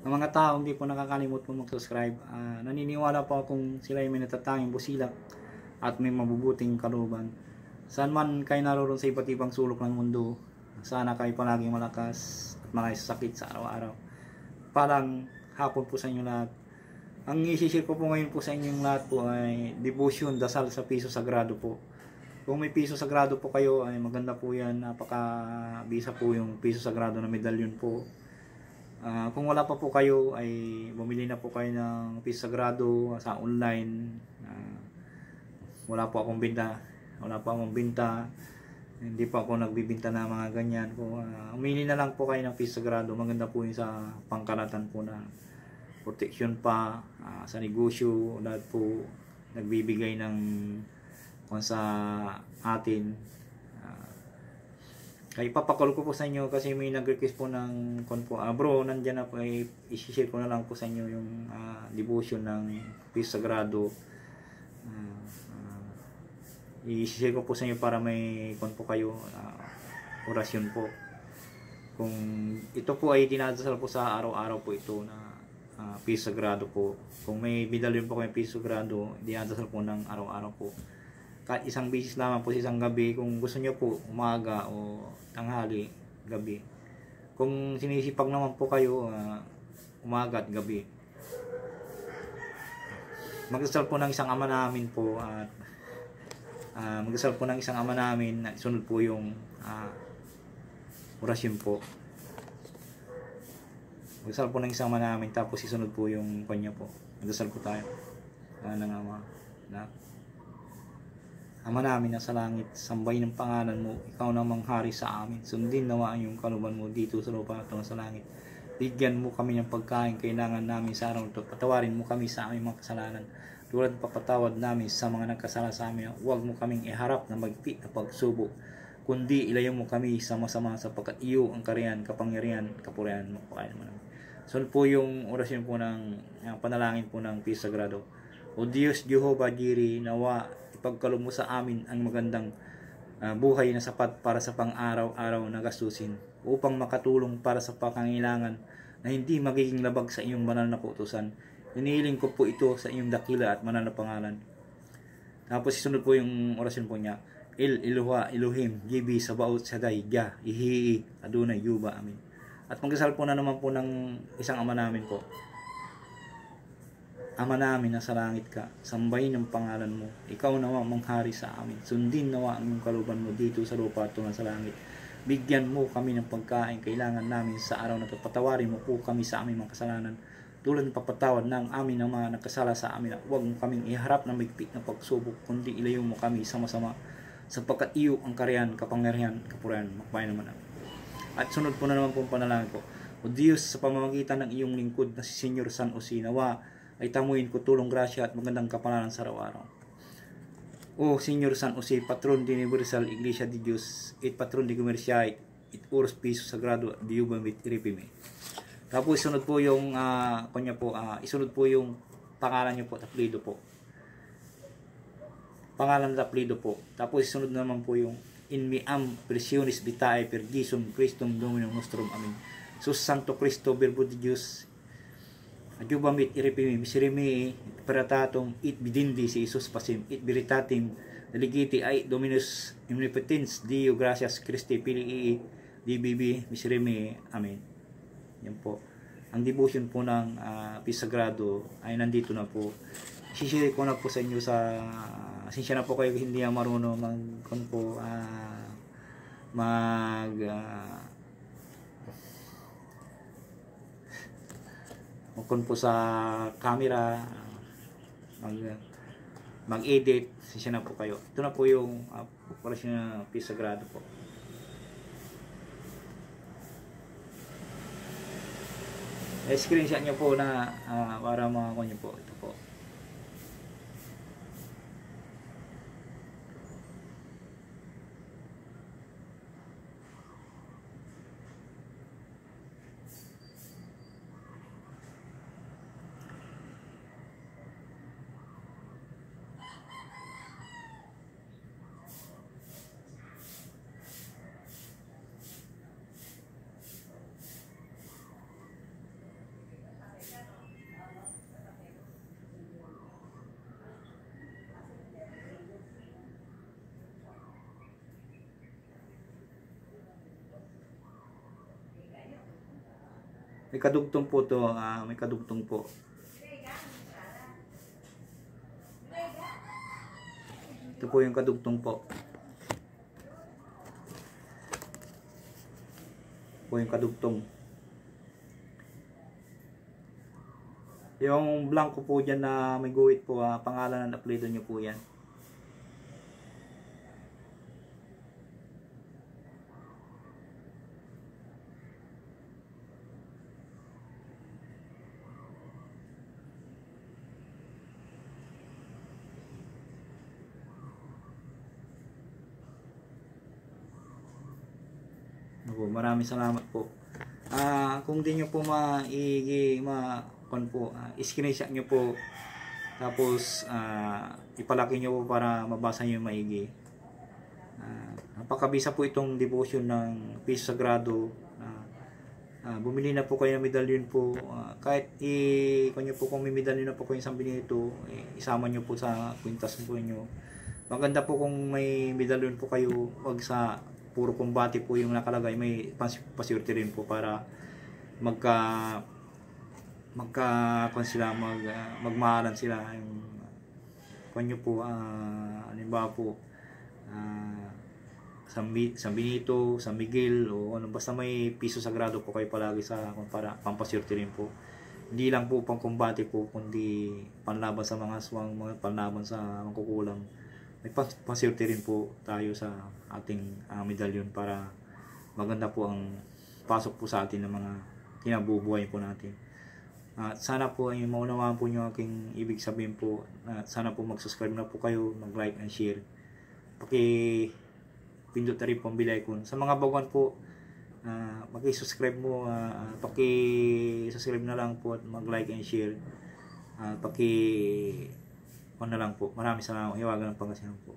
Ang mga tao hindi po nakakalimot po mag-subscribe. Naniniwala po akong sila ay may natatanging busilak at may mabubuting kalooban. Saan man kayo naroon sa iba't ibang sulok ng mundo, sana kayo palaging malakas at malayas sa sakit sa araw-araw. Palang hapon po sa inyo lahat. Ang i-share ko po ngayon po sa inyong lahat po ay devotion, dasal sa piso sagrado po. Kung may piso sagrado po kayo ay maganda po yan. Napaka-bisa po yung piso sagrado na medalyon po. Kung wala pa po kayo ay bumili na po kayo ng piso sagrado sa online. Wala po akong binta. Hindi pa ako nagbibinta na mga ganyan po. Umili na lang po kayo ng piso sagrado. Maganda po yun sa pangkalatan po na protection pa sa negosyo. Lahat po nagbibigay ng kung sa atin. Kaya ipapakol ko po sa inyo kasi may nag-request po ng bro, nandyan na po, i-share ko na lang po sa inyo yung devotion ng piso sagrado. I-share ko po sa inyo para may po kayo orasyon po. Kung ito po ay dinadasal po sa araw-araw po ito na piso sagrado po. Kung may medalyon po kayo piso sagrado, dinadasal po ng araw-araw po. Kahit isang bisis lamang po sa isang gabi, kung gusto nyo po umaga o tanghali, gabi. Kung sinisipag naman po kayo umaga at gabi, magdasal po ng isang ama namin po at magdasal po ng isang ama namin at sunod po yung orasyon po. Magdasal po ng isang ama namin tapos isunod po yung kanya po. Magdasal po tayo ng ama na Ama namin na sa langit, sambahin ang pangalan mo, ikaw namang hari sa amin. Sundin nawa ang iyong kalooban mo dito sa lupa at sa langit. Bigyan mo kami ng pagkain kailangan namin sa araw ito. Patawarin mo kami sa aming mga kasalanan. Tulad papatawad namin sa mga nagkasala sa amin. Huwag mo kaming iharap na magpit na pagsubok, kundi ilayo mo kami sa masama sapagkat iyo ang kariyan, kapangyarihan, kapurihan mo. So po yung orasyon po ng panalangin po ng piso sagrado. O Diyos Jehovah Jireh, nawa ipagkaloob mo sa amin ang magandang buhay na sapat para sa pang-araw-araw na gastusin upang makatulong para sa pangangailangan na hindi magiging labag sa iyong banal na kautusan. Hinihiling ko po ito sa iyong dakila at banal na pangalan. Tapos isunod po yung orasyon po niya. El Eloha Elohim Gibi Sabaoth Shaddai Yah Ihi Adonai Yuba Amin. At magdasal po na naman po ng isang ama namin po. Ama namin na sa langit ka, sambahin ang pangalan mo. Ikaw nawa manghari sa amin. Sundin nawa ang iyong kalooban mo dito sa lupa at sa langit. Bigyan mo kami ng pagkain kailangan namin sa araw na ito. Patawarin mo po kami sa aming mga kasalanan. Tulad ng papatawad ng amin na mga nagkasala sa amin. Huwag mo kaming iharap na magpit na pagsubok, kundi ilayo mo kami sama-sama sapagkat iyo ang kariyan, kapangyarihan, kapurihan, makbayan naman. At sunod po na naman po ang panalangin ko. O Diyos, sa pamamagitan ng iyong lingkod na si Senyor San Jose, nawa ay tamuin ko tulong grasya at magandang kapalaran sa araw-araw. O Senyor San Jose, Patron de Universal Iglesia de Dios, et Patron de Comercia, et Oros Piso Sagrado, Diubamit Iripime. Tapos isunod po yung isunod po yung pangalan niyo po, taplido po. Pangalan na taplido po. Tapos isunod naman po yung In meam presionis vitae per Jesum Christum Dominum nostrum. Amen. Sus Santo Cristo, Verbo de Dios, Adjubamit iripimi misirimi peratatum it bidindi si Isus pasim it veritatim deligiti ay Dominus omnipotens Dio gracias Christi pilii DBB misirimi. Amen. Yan po. Ang devotion po ng piso sagrado ay nandito na po. Sishare ko na po sa inyo sa asensya na po kayo hindi na marunong kung po sa camera mag-edit, sisya na po kayo. Ito na po yung operasyon ng piso sagrado po. Screenshot nyo po na para makakuha nyo po. Ito po. May kadugtong po to, may kadugtong po. Ito po yung kadugtong po. Po yung kadugtong. Yung blanco po dyan na may guhit po, pangalan ng apelido nyo po yan. Maraming salamat po. Kung di nyo po screenshot nyo po, tapos ipalaki nyo po para mabasa nyo yung maigi. Napakabisa po itong devotion ng Piso Sagrado. Bumili na po kayo ng medalyon po. Kahit kung may medalyon na po kayo sa binito, isama nyo po sa kwintas po nyo. Maganda po kung may medalyon po kayo, wag sa puro kumbate po yung nakalagay, may paswerte rin po para magmahalan sila yung kanyo po. Halimbawa po San Benito, San Miguel, o ano, basta may Piso Sagrado po kayo palagi para pampaswerte rin po. Hindi lang po pang kumbate po, kundi panlaban sa mga aswang, panlaban sa mga kukulang. May paswerte rin po tayo sa ating medalyon para maganda po ang pasok po sa atin ng mga kinabubuhay po natin. Sana po ay maunawaan po nyo aking ibig sabihin po. Sana po mag-subscribe na po kayo, mag-like and share. Pindot na rin po ang bell icon. Sa mga baguhan po, subscribe mo, subscribe na lang po at mag-like and share. Na lang po. Maraming salamat. Hiwagan ng Pangasinan po.